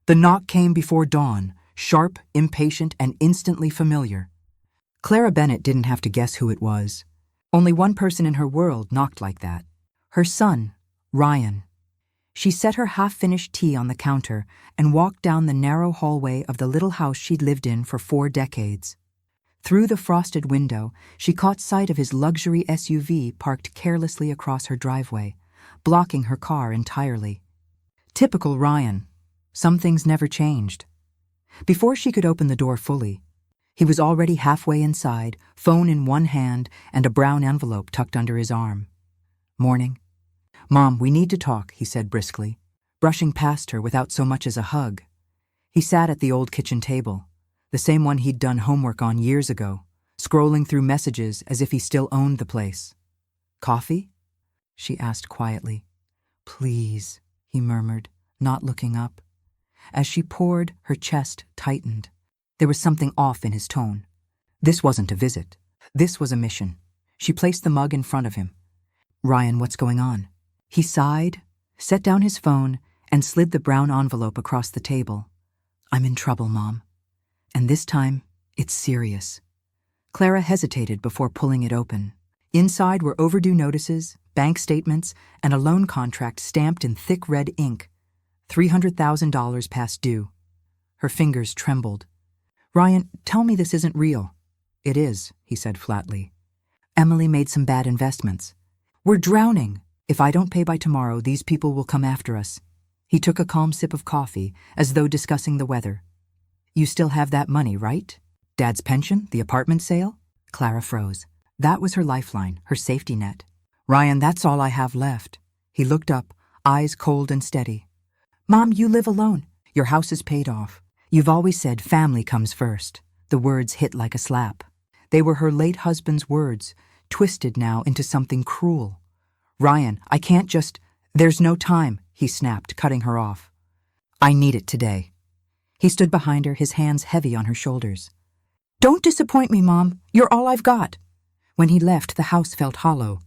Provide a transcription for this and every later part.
The knock came before dawn, sharp, impatient, and instantly familiar. Clara Bennett didn't have to guess who it was. Only one person in her world knocked like that. Her son, Ryan. She set her half-finished tea on the counter and walked down the narrow hallway of the little house she'd lived in for 4 decades. Through the frosted window, she caught sight of his luxury SUV parked carelessly across her driveway, blocking her car entirely. Typical Ryan. Some things never changed. Before she could open the door fully, he was already halfway inside, phone in one hand and a brown envelope tucked under his arm. "Morning." "Mom, we need to talk," he said briskly, brushing past her without so much as a hug. He sat at the old kitchen table, the same one he'd done homework on years ago, scrolling through messages as if he still owned the place. "Coffee?" she asked quietly. "Please," he murmured, not looking up. As she poured, her chest tightened. There was something off in his tone. This wasn't a visit. This was a mission. She placed the mug in front of him. "Ryan, what's going on?" He sighed, set down his phone, and slid the brown envelope across the table. "I'm in trouble, Mom. And this time, it's serious." Clara hesitated before pulling it open. Inside were overdue notices, bank statements, and a loan contract stamped in thick red ink. $300,000 past due. Her fingers trembled. "Ryan, tell me this isn't real." "It is," he said flatly. "Emily made some bad investments. We're drowning. If I don't pay by tomorrow, these people will come after us." He took a calm sip of coffee, as though discussing the weather. "You still have that money, right? Dad's pension, the apartment sale?" Clara froze. That was her lifeline, her safety net. "Ryan, that's all I have left." He looked up, eyes cold and steady. "Mom, you live alone. Your house is paid off. You've always said family comes first." The words hit like a slap. They were her late husband's words, twisted now into something cruel. "Ryan, I can't just—" "There's no time," he snapped, cutting her off. "I need it today." He stood behind her, his hands heavy on her shoulders. "Don't disappoint me, Mom. You're all I've got." When he left, the house felt hollow.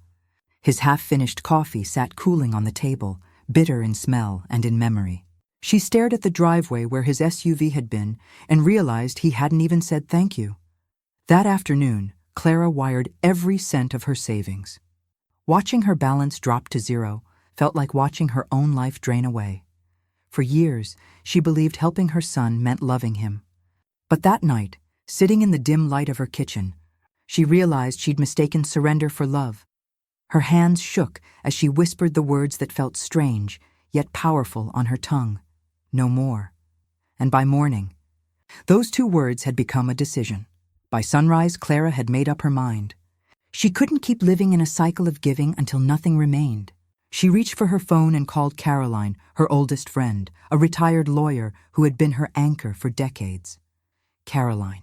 His half-finished coffee sat cooling on the table, bitter in smell and in memory. She stared at the driveway where his SUV had been and realized he hadn't even said thank you. That afternoon, Clara wired every cent of her savings. Watching her balance drop to 0 felt like watching her own life drain away. For years, she believed helping her son meant loving him. But that night, sitting in the dim light of her kitchen, she realized she'd mistaken surrender for love. Her hands shook as she whispered the words that felt strange, yet powerful on her tongue. "No more." And by morning, those 2 words had become a decision. By sunrise, Clara had made up her mind. She couldn't keep living in a cycle of giving until nothing remained. She reached for her phone and called Caroline, her oldest friend, a retired lawyer who had been her anchor for decades. "Caroline."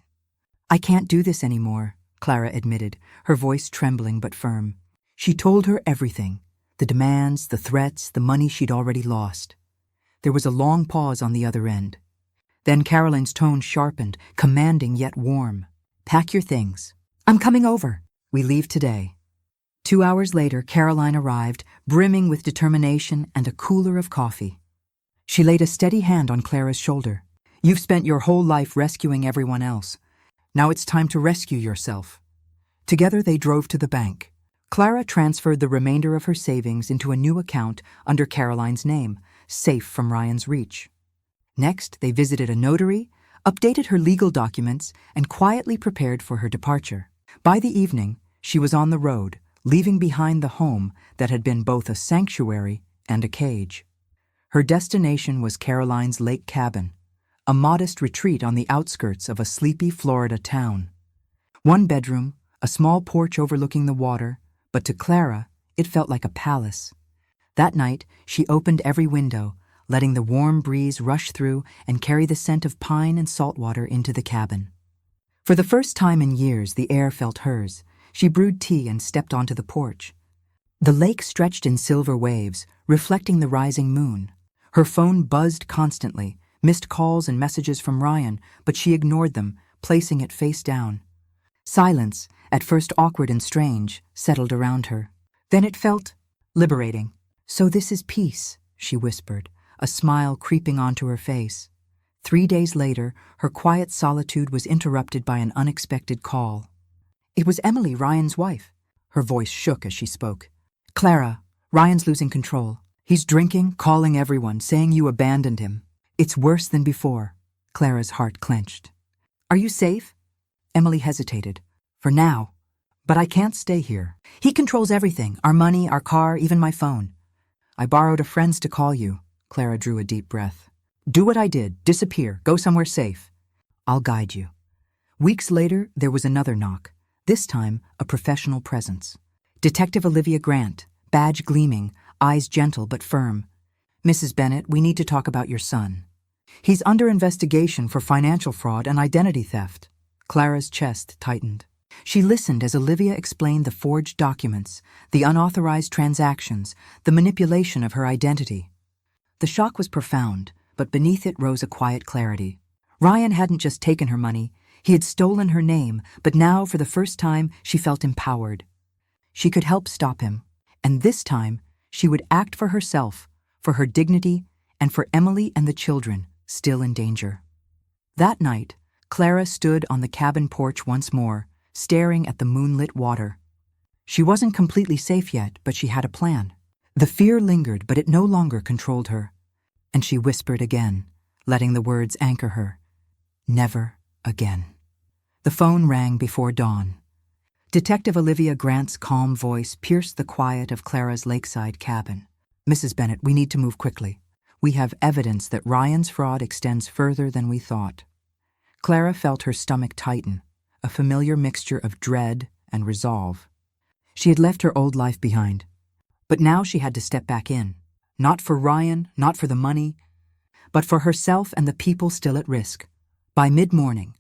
"I can't do this anymore," Clara admitted, her voice trembling but firm. She told her everything, the demands, the threats, the money she'd already lost. There was a long pause on the other end. Then Caroline's tone sharpened, commanding yet warm. "Pack your things. I'm coming over. We leave today." 2 hours later, Caroline arrived, brimming with determination and a cooler of coffee. She laid a steady hand on Clara's shoulder. "You've spent your whole life rescuing everyone else. Now it's time to rescue yourself." Together they drove to the bank. Clara transferred the remainder of her savings into a new account under Caroline's name, safe from Ryan's reach. Next, they visited a notary, updated her legal documents, and quietly prepared for her departure. By the evening, she was on the road, leaving behind the home that had been both a sanctuary and a cage. Her destination was Caroline's lake cabin, a modest retreat on the outskirts of a sleepy Florida town. 1 bedroom, a small porch overlooking the water, but to Clara, it felt like a palace. That night, she opened every window, letting the warm breeze rush through and carry the scent of pine and saltwater into the cabin. For the first time in years, the air felt hers. She brewed tea and stepped onto the porch. The lake stretched in silver waves, reflecting the rising moon. Her phone buzzed constantly, missed calls and messages from Ryan, but she ignored them, placing it face down. Silence, at first awkward and strange, settled around her. Then it felt liberating. "So this is peace," she whispered, a smile creeping onto her face. 3 days later, her quiet solitude was interrupted by an unexpected call. It was Emily, Ryan's wife. Her voice shook as she spoke. "Clara, Ryan's losing control. He's drinking, calling everyone, saying you abandoned him. It's worse than before." Clara's heart clenched. "Are you safe?" Emily hesitated. "For now. But I can't stay here. He controls everything, our money, our car, even my phone." "I borrowed a friend's to call you." Clara drew a deep breath. "Do what I did. Disappear. Go somewhere safe." "I'll guide you." Weeks later, there was another knock. This time, a professional presence. Detective Olivia Grant, badge gleaming, eyes gentle but firm. "Mrs. Bennett, we need to talk about your son. He's under investigation for financial fraud and identity theft." Clara's chest tightened. She listened as Olivia explained the forged documents, the unauthorized transactions, the manipulation of her identity. The shock was profound, but beneath it rose a quiet clarity. Ryan hadn't just taken her money, he had stolen her name, but now, for the first time, she felt empowered. She could help stop him, and this time, she would act for herself, for her dignity, and for Emily and the children, still in danger. That night, Clara stood on the cabin porch once more, staring at the moonlit water. She wasn't completely safe yet, but she had a plan. The fear lingered, but it no longer controlled her. And she whispered again, letting the words anchor her. "Never again." The phone rang before dawn. Detective Olivia Grant's calm voice pierced the quiet of Clara's lakeside cabin. "Mrs. Bennett, we need to move quickly. We have evidence that Ryan's fraud extends further than we thought." Clara felt her stomach tighten, a familiar mixture of dread and resolve. She had left her old life behind, but now she had to step back in. Not for Ryan, not for the money, but for herself and the people still at risk. By mid-morning,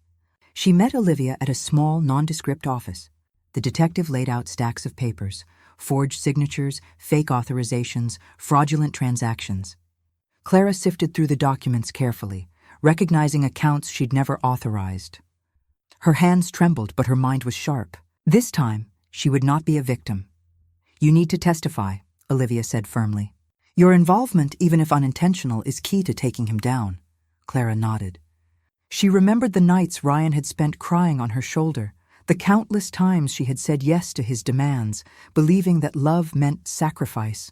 she met Olivia at a small, nondescript office. The detective laid out stacks of papers, forged signatures, fake authorizations, fraudulent transactions. Clara sifted through the documents carefully, recognizing accounts she'd never authorized. Her hands trembled, but her mind was sharp. This time, she would not be a victim. "You need to testify," Olivia said firmly. "Your involvement, even if unintentional, is key to taking him down." Clara nodded. She remembered the nights Ryan had spent crying on her shoulder, the countless times she had said yes to his demands, believing that love meant sacrifice.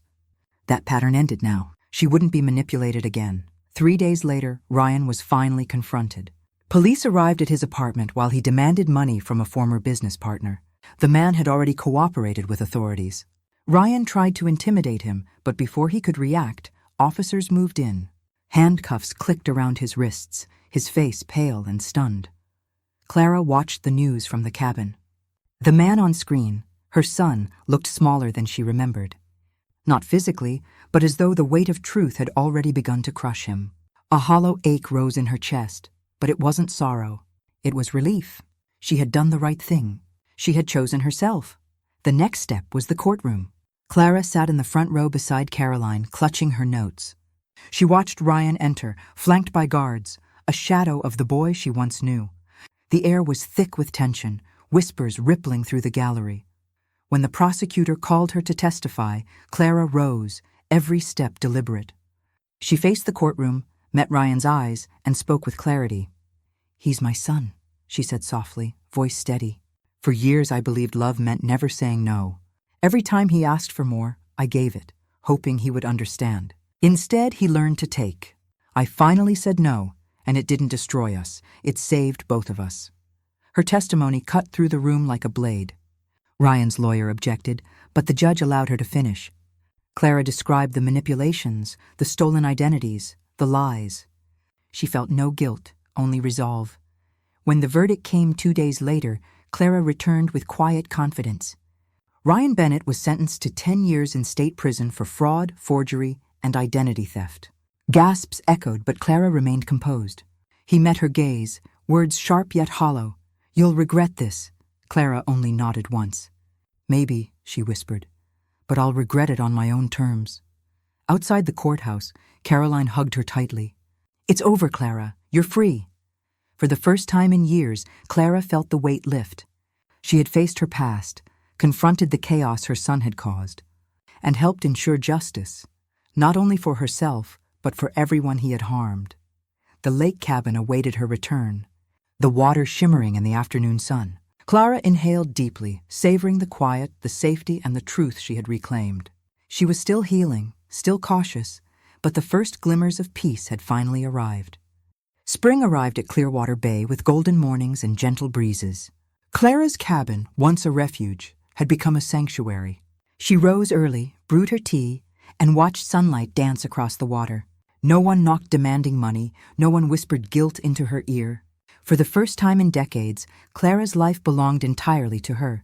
That pattern ended now. She wouldn't be manipulated again. 3 days later, Ryan was finally confronted. Police arrived at his apartment while he demanded money from a former business partner. The man had already cooperated with authorities. Ryan tried to intimidate him, but before he could react, officers moved in. Handcuffs clicked around his wrists, his face pale and stunned. Clara watched the news from the cabin. The man on screen, her son, looked smaller than she remembered. Not physically, but as though the weight of truth had already begun to crush him. A hollow ache rose in her chest, but it wasn't sorrow. It was relief. She had done the right thing. She had chosen herself. The next step was the courtroom. Clara sat in the front row beside Caroline, clutching her notes. She watched Ryan enter, flanked by guards, a shadow of the boy she once knew. The air was thick with tension, whispers rippling through the gallery. When the prosecutor called her to testify, Clara rose, every step deliberate. She faced the courtroom, met Ryan's eyes, and spoke with clarity. "He's my son," she said softly, voice steady. "For years I believed love meant never saying no. Every time he asked for more, I gave it, hoping he would understand. Instead, he learned to take. I finally said no, and it didn't destroy us. It saved both of us." Her testimony cut through the room like a blade. Ryan's lawyer objected, but the judge allowed her to finish. Clara described the manipulations, the stolen identities, the lies. She felt no guilt, only resolve. When the verdict came 2 days later, Clara returned with quiet confidence. Ryan Bennett was sentenced to 10 years in state prison for fraud, forgery, and identity theft. Gasps echoed, but Clara remained composed. He met her gaze, words sharp yet hollow. "You'll regret this." Clara only nodded once. "Maybe," she whispered, "but I'll regret it on my own terms." Outside the courthouse, Caroline hugged her tightly. "It's over, Clara. You're free." For the first time in years, Clara felt the weight lift. She had faced her past, confronted the chaos her son had caused, and helped ensure justice, not only for herself, but for everyone he had harmed. The lake cabin awaited her return, the water shimmering in the afternoon sun. Clara inhaled deeply, savoring the quiet, the safety, and the truth she had reclaimed. She was still healing, still cautious, but the first glimmers of peace had finally arrived. Spring arrived at Clearwater Bay with golden mornings and gentle breezes. Clara's cabin, once a refuge, had become a sanctuary. She rose early, brewed her tea, and watched sunlight dance across the water. No one knocked demanding money, no one whispered guilt into her ear. For the first time in decades, Clara's life belonged entirely to her.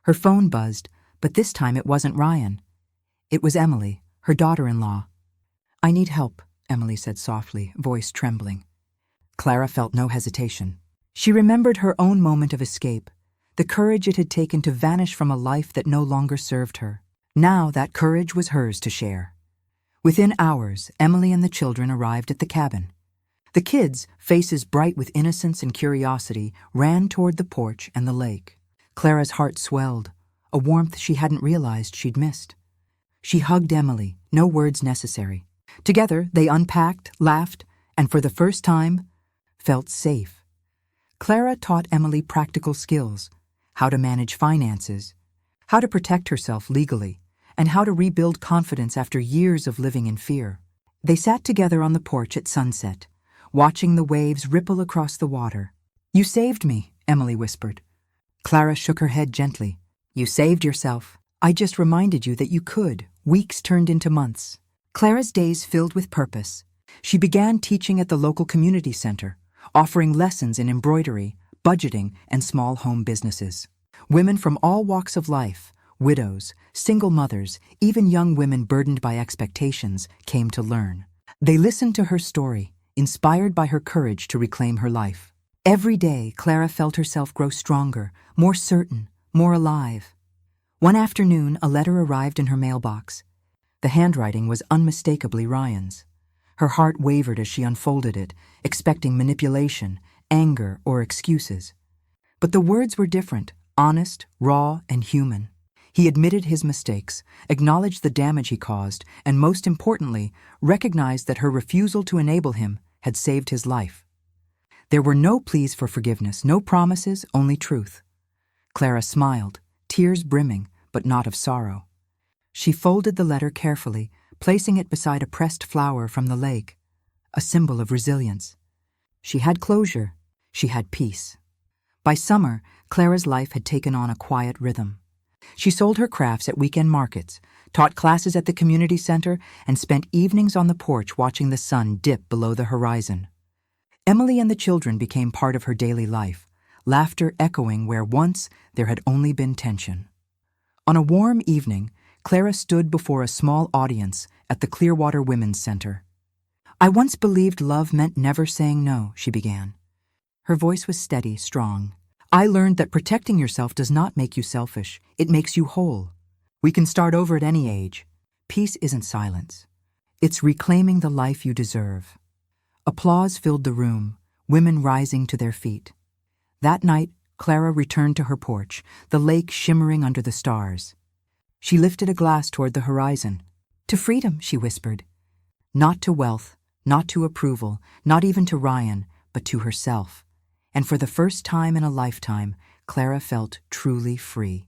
Her phone buzzed, but this time it wasn't Ryan. It was Emily, her daughter-in-law. "I need help," Emily said softly, voice trembling. Clara felt no hesitation. She remembered her own moment of escape, the courage it had taken to vanish from a life that no longer served her. Now that courage was hers to share. Within hours, Emily and the children arrived at the cabin. The kids, faces bright with innocence and curiosity, ran toward the porch and the lake. Clara's heart swelled, a warmth she hadn't realized she'd missed. She hugged Emily, no words necessary. Together, they unpacked, laughed, and for the first time, felt safe. Clara taught Emily practical skills, how to manage finances, how to protect herself legally, and how to rebuild confidence after years of living in fear. They sat together on the porch at sunset, watching the waves ripple across the water. "You saved me," Emily whispered. Clara shook her head gently. "You saved yourself. I just reminded you that you could." Weeks turned into months. Clara's days filled with purpose. She began teaching at the local community center, offering lessons in embroidery, budgeting, and small home businesses. Women from all walks of life, widows, single mothers, even young women burdened by expectations, came to learn. They listened to her story, inspired by her courage to reclaim her life. Every day, Clara felt herself grow stronger, more certain, more alive. One afternoon, a letter arrived in her mailbox. The handwriting was unmistakably Ryan's. Her heart wavered as she unfolded it, expecting manipulation, anger, or excuses. But the words were different, honest, raw, and human. He admitted his mistakes, acknowledged the damage he caused, and most importantly, recognized that her refusal to enable him had saved his life. There were no pleas for forgiveness, no promises, only truth. Clara smiled, tears brimming, but not of sorrow. She folded the letter carefully, placing it beside a pressed flower from the lake, a symbol of resilience. She had closure. She had peace. By summer, Clara's life had taken on a quiet rhythm. She sold her crafts at weekend markets, taught classes at the community center, and spent evenings on the porch watching the sun dip below the horizon. Emily and the children became part of her daily life, laughter echoing where once there had only been tension. On a warm evening, Clara stood before a small audience at the Clearwater Women's Center. "I once believed love meant never saying no," she began. Her voice was steady, strong. "I learned that protecting yourself does not make you selfish. It makes you whole. We can start over at any age. Peace isn't silence. It's reclaiming the life you deserve." Applause filled the room, women rising to their feet. That night, Clara returned to her porch, the lake shimmering under the stars. She lifted a glass toward the horizon. "To freedom," she whispered. Not to wealth, not to approval, not even to Ryan, but to herself. And for the first time in a lifetime, Clara felt truly free.